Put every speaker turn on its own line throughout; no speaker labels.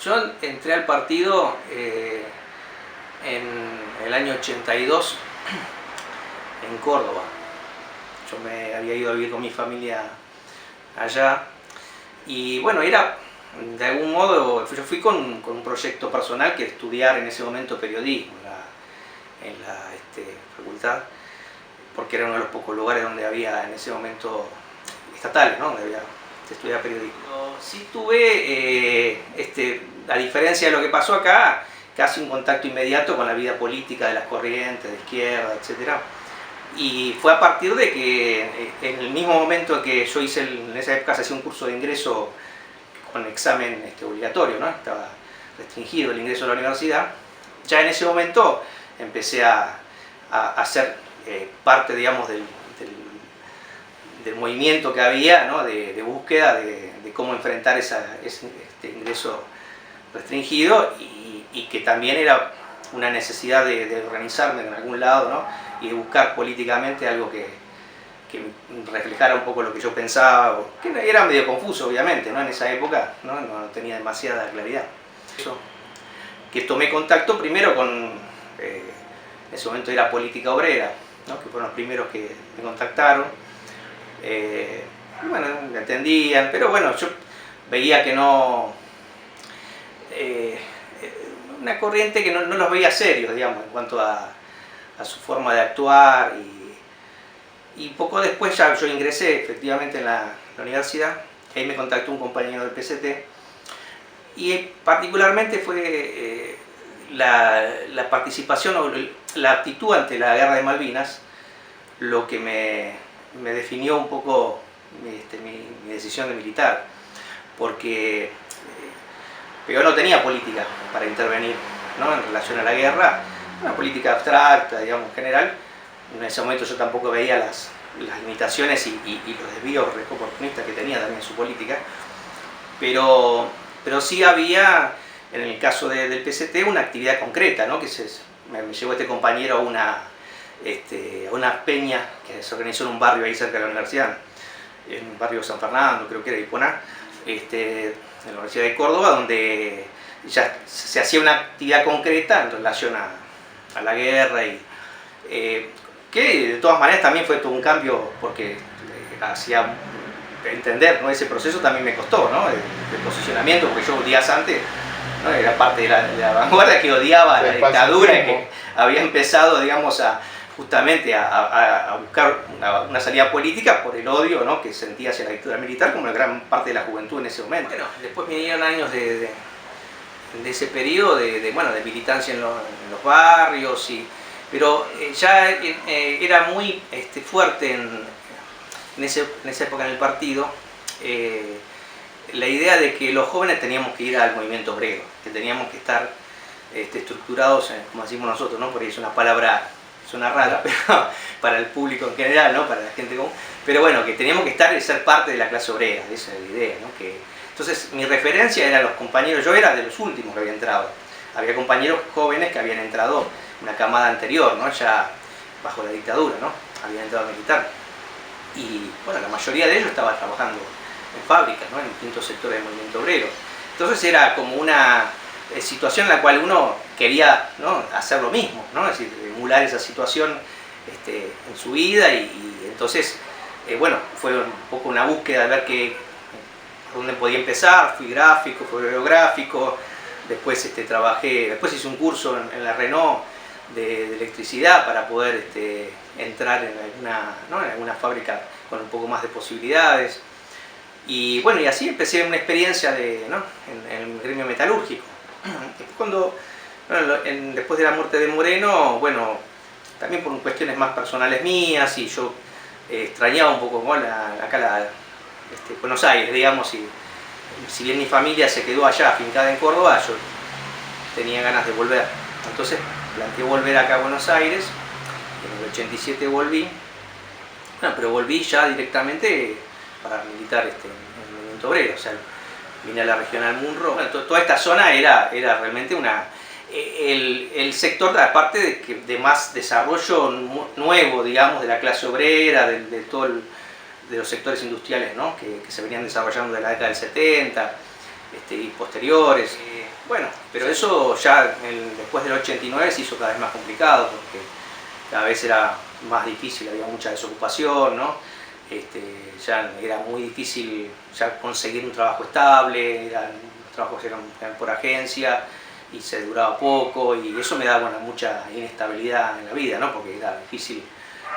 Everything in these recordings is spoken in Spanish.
Yo entré al partido en el año 82 en Córdoba. Yo me había ido a vivir con mi familia allá y bueno, era de algún modo, yo fui con un proyecto personal que estudiar en ese momento periodismo en la facultad, porque era uno de los pocos lugares donde había en ese momento estatales, ¿no? Donde había estudiar periodismo. Sí tuve, a diferencia de lo que pasó acá, casi un contacto inmediato con la vida política de las corrientes, de izquierda, etc. Y fue a partir de que en el mismo momento que yo hice, en esa época se hacía un curso de ingreso con examen obligatorio, ¿no? Estaba restringido el ingreso a la universidad, ya en ese momento empecé a ser parte, digamos, del movimiento que había, ¿no? de búsqueda de cómo enfrentar ese ingreso restringido y que también era una necesidad de organizarme en algún lado, ¿no? Y de buscar políticamente algo que reflejara un poco lo que yo pensaba, que era medio confuso obviamente, ¿no? En esa época no tenía demasiada claridad. Eso, que tomé contacto primero con, en ese momento era Política Obrera, ¿no? Que fueron los primeros que me contactaron. Bueno, me entendían, pero bueno, yo veía que no... una corriente que no los veía serios, digamos, en cuanto a su forma de actuar y poco después ya yo ingresé efectivamente en la universidad, ahí me contactó un compañero del PCT y particularmente fue la participación o la actitud ante la guerra de Malvinas lo que me definió un poco mi decisión de militar, porque yo no tenía política para intervenir, ¿no? En relación a la guerra, una política abstracta, digamos, general. En ese momento yo tampoco veía las limitaciones y los desvíos oportunistas que tenía también su política, pero sí había, en el caso del PCT, una actividad concreta, ¿no? Que me llevó este compañero a una peña que se organizó en un barrio ahí cerca de la universidad, en un barrio San Fernando, creo que era Iponá, en la Universidad de Córdoba, donde ya se hacía una actividad concreta en relación a la guerra y que de todas maneras también fue todo un cambio porque hacía entender, ¿no? Ese proceso también me costó, ¿no? de posicionamiento, porque yo días antes, ¿no? Era parte de la vanguardia que odiaba la dictadura y que había empezado, digamos, justamente a buscar una salida política por el odio, ¿no? Que sentía hacia la dictadura militar, como la gran parte de la juventud en ese momento. Bueno, después vinieron años de ese periodo de militancia en los barrios, pero ya era muy fuerte en esa época en el partido la idea de que los jóvenes teníamos que ir al movimiento obrero, que teníamos que estar estructurados, como decimos nosotros, ¿no? Porque es una palabra, suena rara, pero para el público en general, ¿no? Para la gente común, pero bueno, que teníamos que estar y ser parte de la clase obrera, esa es la idea, ¿no? Entonces mi referencia eran los compañeros, yo era de los últimos que había entrado, había compañeros jóvenes que habían entrado una camada anterior, ¿no? Ya bajo la dictadura, ¿no? Habían entrado a militar y bueno, la mayoría de ellos estaba trabajando en fábricas, ¿no? En distintos sectores del movimiento obrero. Entonces era como una situación en la cual uno quería, ¿no? Hacer lo mismo, ¿no? Es decir, emular esa situación en su vida y entonces, bueno, fue un poco una búsqueda de ver dónde podía empezar. Fui gráfico, fui aerográfico, después después hice un curso en la Renault de electricidad para poder entrar en alguna fábrica con un poco más de posibilidades. Y bueno, y así empecé una experiencia en el gremio metalúrgico. Después de la muerte de Moreno, bueno, también por cuestiones más personales mías, y yo extrañaba un poco Buenos Aires, digamos, y si bien mi familia se quedó allá, afincada en Córdoba, yo tenía ganas de volver. Entonces planteé volver acá a Buenos Aires, en el 87 volví, bueno, pero volví ya directamente para militar en el movimiento obrero, o sea, vine a la regional Munro. Bueno, toda esta zona era realmente el sector, aparte de más desarrollo nuevo, digamos, de la clase obrera, de los sectores industriales, ¿no? que se venían desarrollando de la década del 70 y posteriores. Bueno, pero eso ya después del 89 se hizo cada vez más complicado porque cada vez era más difícil, había mucha desocupación, ¿no? Ya era muy difícil ya conseguir un trabajo estable, los trabajos eran por agencia y se duraba poco y eso me daba mucha inestabilidad en la vida, ¿no? Porque era difícil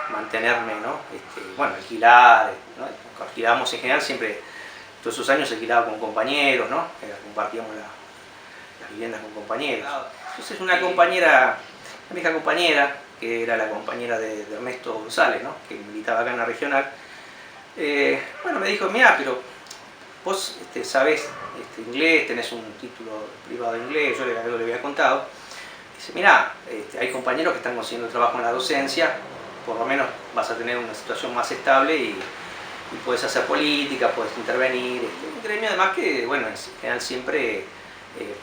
mantenerme, ¿no? Bueno, alquilar, ¿no? Alquilábamos en general siempre, todos esos años alquilaba con compañeros, ¿no? Compartíamos las viviendas con compañeros. Entonces una compañera, una vieja compañera, que era la compañera de Ernesto González, ¿no? Que militaba acá en la regional, bueno, me dijo, mira, pero vos sabés inglés, tenés un título privado de inglés, yo le había contado. Dice, mira, hay compañeros que están consiguiendo trabajo en la docencia, por lo menos vas a tener una situación más estable y puedes hacer política, puedes intervenir. Un gremio además que, bueno, en general siempre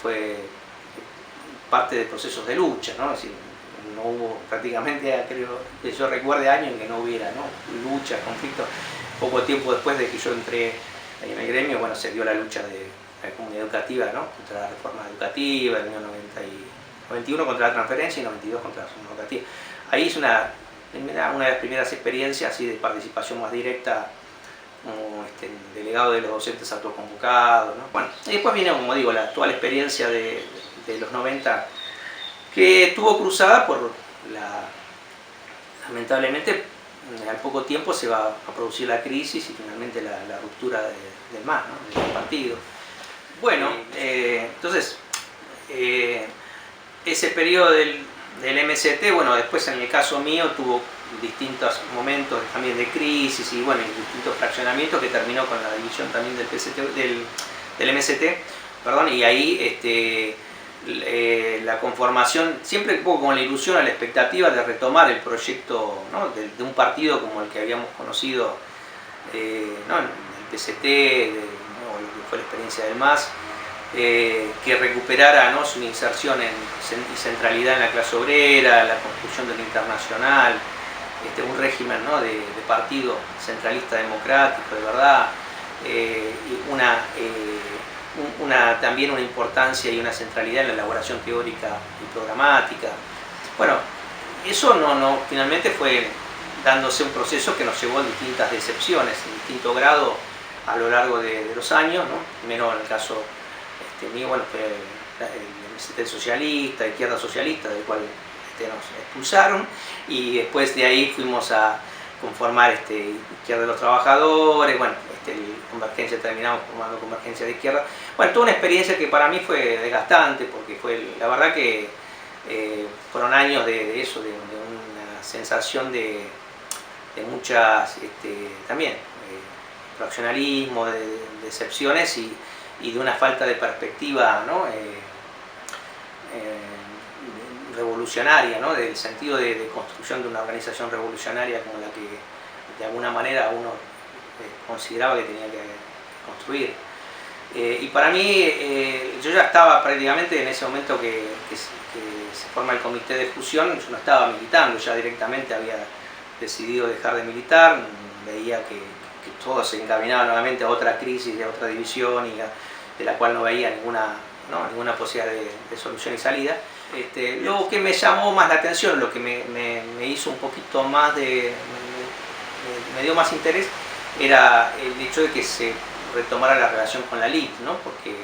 fue parte de procesos de lucha, ¿no? Es decir, no hubo prácticamente, creo que yo recuerde, años en que no hubiera, ¿no? Lucha, conflictos. Poco tiempo después de que yo entré ahí en el gremio, bueno, se dio la lucha de la comunidad educativa, ¿no? Contra la reforma educativa, en el año 91 contra la transferencia y 92 contra la reforma educativa. Ahí es una de las primeras experiencias así de participación más directa como delegado de los docentes autoconvocados, ¿no? Bueno, y después viene, como digo, la actual experiencia de los 90 que estuvo cruzada por lamentablemente al poco tiempo se va a producir la crisis y finalmente la ruptura del MAS, ¿no? Del partido. Bueno, entonces ese periodo del MST, bueno, después en el caso mío tuvo distintos momentos también de crisis y bueno, distintos fraccionamientos que terminó con la división también del MST, perdón, y ahí la conformación, siempre un poco con la ilusión a la expectativa de retomar el proyecto, ¿no? de un partido como el que habíamos conocido, ¿no? el PCT, ¿no? Lo que fue la experiencia del MAS, que recuperara, ¿no? su inserción y centralidad en la clase obrera, la construcción del internacional, un régimen, ¿no? de partido centralista democrático, de verdad, también una importancia y una centralidad en la elaboración teórica y programática. Bueno, eso finalmente fue dándose un proceso que nos llevó a distintas decepciones, en distinto grado a lo largo de los años, ¿no? Menos en el caso mío, bueno, fue el MST socialista, izquierda socialista, del cual nos expulsaron, y después de ahí fuimos a conformar Izquierda de los Trabajadores, bueno, Convergencia, terminamos formando Convergencia de Izquierda. Bueno, toda una experiencia que para mí fue desgastante, porque fue, la verdad que fueron años de eso, de una sensación de muchas, también, fraccionalismo, de decepciones y de una falta de perspectiva, ¿no? Revolucionaria, ¿no? Del sentido de construcción de una organización revolucionaria como la que de alguna manera uno consideraba que tenía que construir. Y para mí, yo ya estaba prácticamente en ese momento que se forma el comité de fusión, yo no estaba militando, ya directamente había decidido dejar de militar, veía que todo se encaminaba nuevamente a otra crisis, a otra división, y de la cual no veía ninguna posibilidad de solución y salida. Lo que me llamó más la atención, lo que me hizo un poquito más me dio más interés, era el hecho de que se retomara la relación con la elite, ¿no? Porque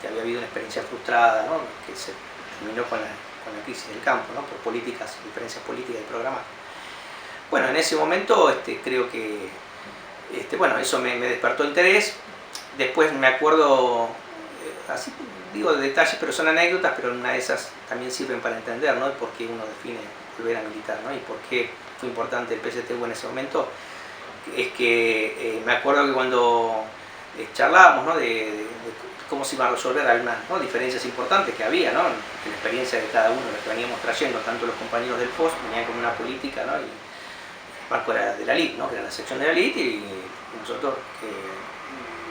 había habido una experiencia frustrada, ¿no? Que se terminó con la crisis del campo, ¿no? Por diferencias políticas y programáticas. Bueno, en ese momento creo que bueno, eso me despertó interés. Después me acuerdo, así digo detalles, pero son anécdotas, pero una de esas también sirven para entender, ¿no? Por qué uno define volver a militar, ¿no? Y por qué fue importante el PSTU en ese momento. Es que me acuerdo que cuando charlábamos, ¿no? de cómo se iban a resolver algunas, ¿no? diferencias importantes que había, ¿no? En la experiencia de cada uno, la que veníamos trayendo, tanto los compañeros del FOS venían con una política, ¿no? Y el marco era de la LIT, ¿no? Que era la sección de la LIT, y nosotros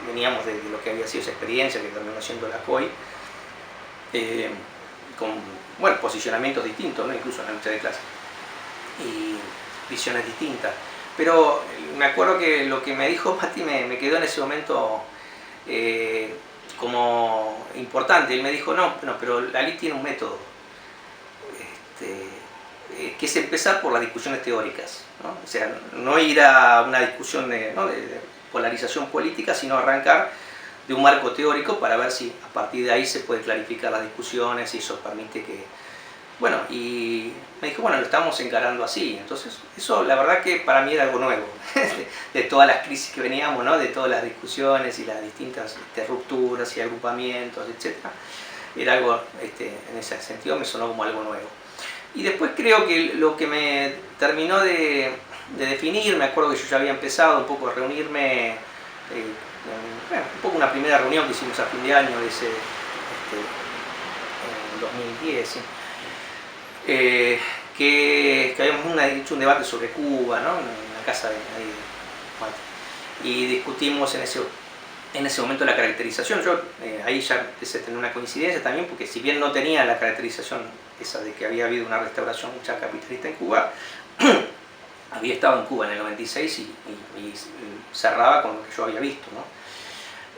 veníamos de lo que había sido esa experiencia que terminó siendo la COI, con, bueno, posicionamientos distintos, ¿no? Incluso en la lucha de clase, y visiones distintas. Pero me acuerdo que lo que me dijo Mati me quedó en ese momento como importante. Él me dijo, no, pero la LIT tiene un método, que es empezar por las discusiones teóricas, ¿no? O sea, no ir a una discusión de polarización política, sino arrancar de un marco teórico para ver si a partir de ahí se puede clarificar las discusiones y eso permite que... Bueno, y me dijo, bueno, lo estamos encarando así. Entonces, eso la verdad que para mí era algo nuevo, de todas las crisis que veníamos, ¿no? De todas las discusiones y las distintas rupturas y agrupamientos, etc. Era algo, en ese sentido me sonó como algo nuevo. Y después creo que lo que me terminó de definir, me acuerdo que yo ya había empezado un poco a reunirme, un poco una primera reunión que hicimos a fin de año, en 2010, ¿sí? Que habíamos hecho un debate sobre Cuba, ¿no? En la casa de y discutimos en ese momento la caracterización. Yo ahí ya empecé a tener una coincidencia también, porque si bien no tenía la caracterización esa de que había habido una restauración ya capitalista en Cuba, había estado en Cuba en el 96 y cerraba con lo que yo había visto, ¿no?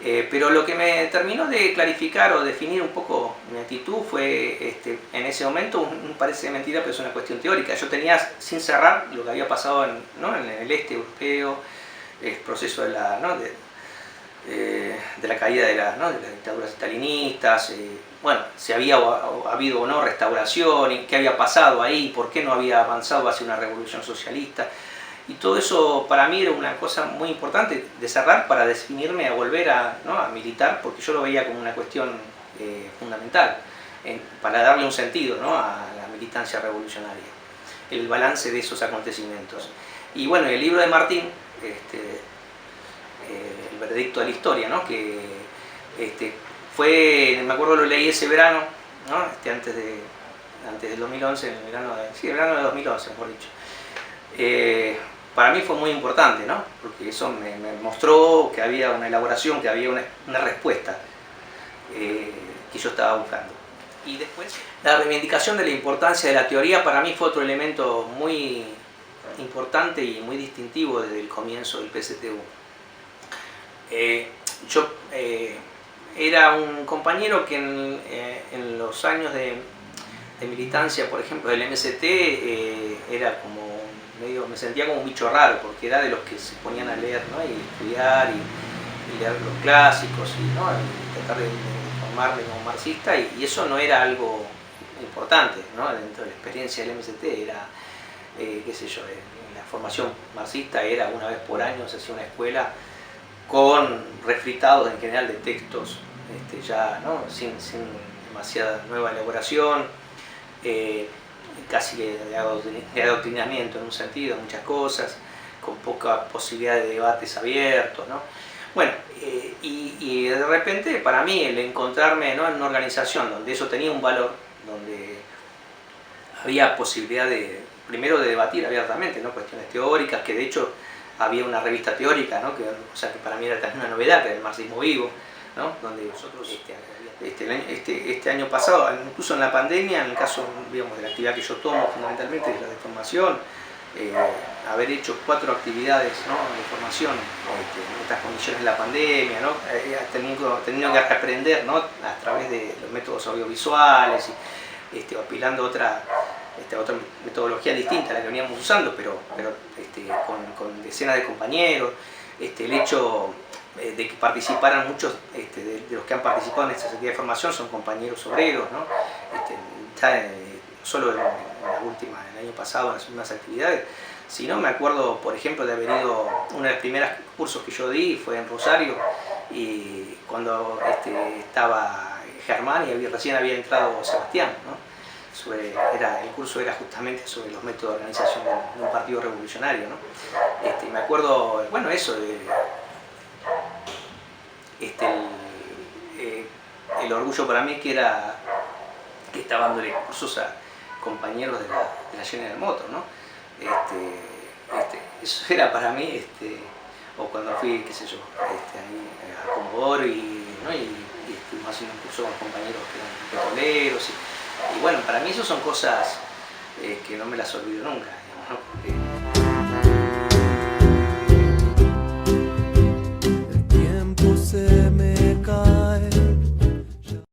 Pero lo que me terminó de clarificar o definir un poco mi actitud fue, en ese momento, parece mentira, pero es una cuestión teórica. Yo tenía, sin cerrar, lo que había pasado en el este europeo, el proceso de la caída de las dictaduras stalinistas, bueno, si había habido o no restauración, y qué había pasado ahí, por qué no había avanzado hacia una revolución socialista. Y todo eso para mí era una cosa muy importante de cerrar para definirme a volver a militar, porque yo lo veía como una cuestión fundamental, para darle un sentido, ¿no?, a la militancia revolucionaria, el balance de esos acontecimientos. Y bueno, el libro de Martín, El veredicto de la historia, ¿no?, que fue, me acuerdo lo leí ese verano, ¿no?, antes del 2011, el verano de 2011, mejor dicho. Para mí fue muy importante, ¿no?, porque eso me mostró que había una elaboración, que había una respuesta que yo estaba buscando. Y después, la reivindicación de la importancia de la teoría para mí fue otro elemento muy importante y muy distintivo desde el comienzo del PSTU. Yo era un compañero que en los años de militancia, por ejemplo, del MST, era como me sentía como un bicho raro, porque era de los que se ponían a leer, ¿no?, y estudiar y leer los clásicos y tratar de formarme como marxista, y eso no era algo importante, ¿no?, dentro de la experiencia del MST. Era, qué sé yo, la formación marxista era una vez por año, se hacía una escuela con refritados en general de textos ya, ¿no?, sin demasiada nueva elaboración, casi de adoctrinamiento en un sentido, muchas cosas, con poca posibilidad de debates abiertos, ¿no? Bueno, y de repente para mí el encontrarme, ¿no?, en una organización donde eso tenía un valor, donde había posibilidad primero de debatir abiertamente, ¿no?, cuestiones teóricas, que de hecho había una revista teórica, ¿no?, o sea, que para mí era también una novedad, que era el Marxismo Vivo, ¿no?, donde nosotros este año pasado, incluso en la pandemia, en el caso, digamos, de la actividad que yo tomo fundamentalmente, es la de formación, haber hecho 4 actividades, ¿no?, de formación en estas condiciones de la pandemia, ¿no?, teniendo que aprender, ¿no?, a través de los métodos audiovisuales, y apilando otra metodología distinta a la que veníamos usando, pero con decenas de compañeros, el hecho de que participaran muchos de los que han participado en esta actividad de formación son compañeros obreros, ¿no? Solo en la última, el año pasado, en las últimas actividades, sino me acuerdo, por ejemplo, de haber ido, uno de los primeros cursos que yo di fue en Rosario, y cuando estaba Germán y recién había entrado Sebastián, ¿no? El curso era justamente sobre los métodos de organización de un partido revolucionario, ¿no? Me acuerdo, bueno, eso de el orgullo para mí que estaba dándole cursos a compañeros de la General Motors, ¿no? Eso era para mí, o cuando fui, qué sé yo, ahí a Comodoro y estuvimos haciendo un curso con compañeros que eran petroleros, y bueno, para mí eso son cosas que no me las olvido nunca, digamos, ¿no?